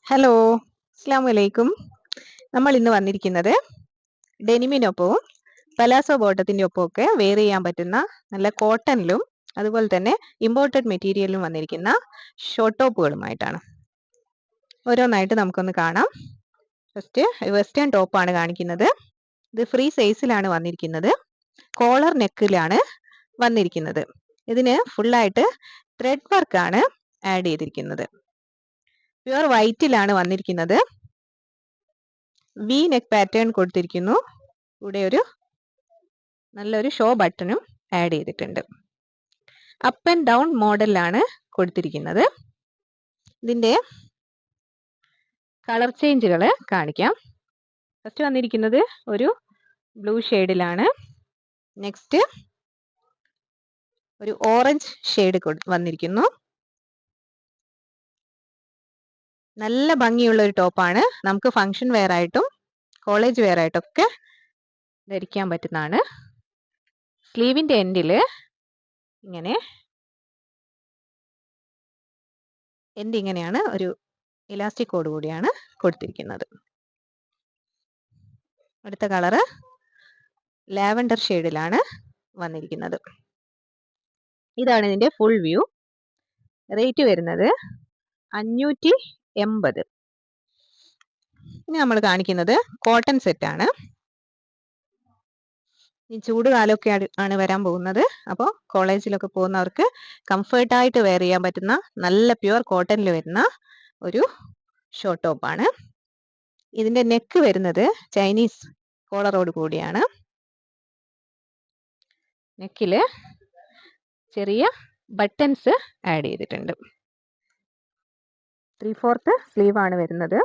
Hello, അസ്സലാമു അലൈക്കും. നമ്മൾ ഇന്ന് വന്നിരിക്കുന്നത് ഡെനിമിനൊപ്പവും പലാസോ ബോട്ടത്തിന്റെ ഒപ്പമൊക്കെ വെയർ ചെയ്യാൻ പറ്റുന്ന നല്ല കോട്ടണിലും അതുപോലെ തന്നെ ഇമ്പോർട്ടഡ് മെറ്റീരിയലിലും വന്നിരിക്കുന്ന ഷോർട്ട് ടോപ്പുകളുമായിട്ടാണ്. ഓരോന്നായിട്ട് നമുക്കൊന്ന് കാണാം. ഫസ്റ്റ് വെസ്റ്റേൺ ടോപ്പാണ് കാണിക്കുന്നത്. ഇത് ഫ്രീ സൈസിലാണ് വന്നിരിക്കുന്നത്. കോളർ നെക്കിലാണ് വന്നിരിക്കുന്നത്. ഇതിന് ഫുള്ളായിട്ട് ത്രെഡ് വർക്കാണ് ആഡ് ചെയ്തിരിക്കുന്നത്. പ്യുവർ വൈറ്റിലാണ് വന്നിരിക്കുന്നത്. വി നെക്ക് പാറ്റേൺ കൊടുത്തിരിക്കുന്നു. ഇവിടെ ഒരു നല്ലൊരു ഷോ ബട്ടണും ആഡ് ചെയ്തിട്ടുണ്ട്. അപ്പ് ആൻഡ് ഡൗൺ മോഡലിലാണ് കൊടുത്തിരിക്കുന്നത്. ഇതിന്റെ കളർ ചേഞ്ചുകൾ കാണിക്കാം. ഫസ്റ്റ് വന്നിരിക്കുന്നത് ഒരു ബ്ലൂ ഷെയ്ഡിലാണ്. നെക്സ്റ്റ് ഒരു ഓറഞ്ച് ഷെയ്ഡ് വന്നിരിക്കുന്നു. നല്ല ഭംഗിയുള്ള ഒരു ടോപ്പാണ്. നമുക്ക് ഫംഗ്ഷൻ വെയർ ആയിട്ടും കോളേജ് വെയർ ആയിട്ടും ഒക്കെ ധരിക്കാൻ പറ്റുന്നതാണ്. സ്ലീവിന്റെ എൻഡില് ഇങ്ങനെ ഇങ്ങനെയാണ് ഒരു ഇലാസ്റ്റിക് കോഡ് കൂടിയാണ് കൊടുത്തിരിക്കുന്നത്. അടുത്ത കളറ് ലാവൻഡർ ഷെയ്ഡിലാണ് വന്നിരിക്കുന്നത്. ഇതാണ് ഇതിന്റെ ഫുൾ വ്യൂ. റേറ്റ് വരുന്നത് 580. ഇനി നമ്മൾ കാണിക്കുന്നത് കോട്ടൺ സെറ്റ് ആണ്. ഈ ചൂട് കാലമൊക്കെ ആണ് വരാൻ പോകുന്നത്. അപ്പോൾ കോളേജിലൊക്കെ പോകുന്നവർക്ക് കംഫർട്ടായിട്ട് വെയർ ചെയ്യാൻ പറ്റുന്ന നല്ല പ്യുവർ കോട്ടണിൽ വരുന്ന ഒരു ഷോർട്ട് ടോപ്പാണ്. ഇതിന്റെ നെക്ക് വരുന്നത് ചൈനീസ് കോളറോട് കൂടിയാണ്. നെക്കില് ചെറിയ ബട്ടൺസ് ആഡ് ചെയ്തിട്ടുണ്ട്. 3/4 സ്ലീവ് ആണ് വരുന്നത്.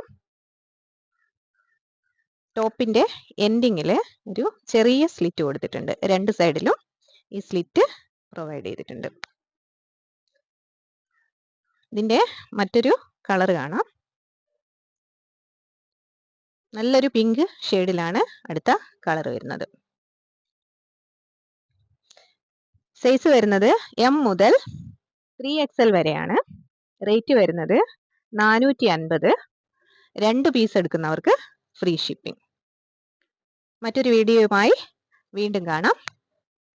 ടോപ്പിന്റെ എൻഡിങ്ങിൽ ഒരു ചെറിയ സ്ലിറ്റ് കൊടുത്തിട്ടുണ്ട്. രണ്ട് സൈഡിലും ഈ സ്ലിറ്റ് പ്രൊവൈഡ് ചെയ്തിട്ടുണ്ട്. ഇതിന്റെ മറ്റൊരു കളർ കാണാം. നല്ലൊരു പിങ്ക് ഷെയ്ഡിലാണ് അടുത്ത കളർ വരുന്നത്. സൈസ് വരുന്നത് M മുതൽ 3XL വരെയാണ്. റേറ്റ് വരുന്നത് 450. 2 പീസ് എടുക്കുന്നവർക്ക് ഫ്രീ ഷിപ്പിംഗ്. മറ്റൊരു വീഡിയോയുമായി വീണ്ടും കാണാം.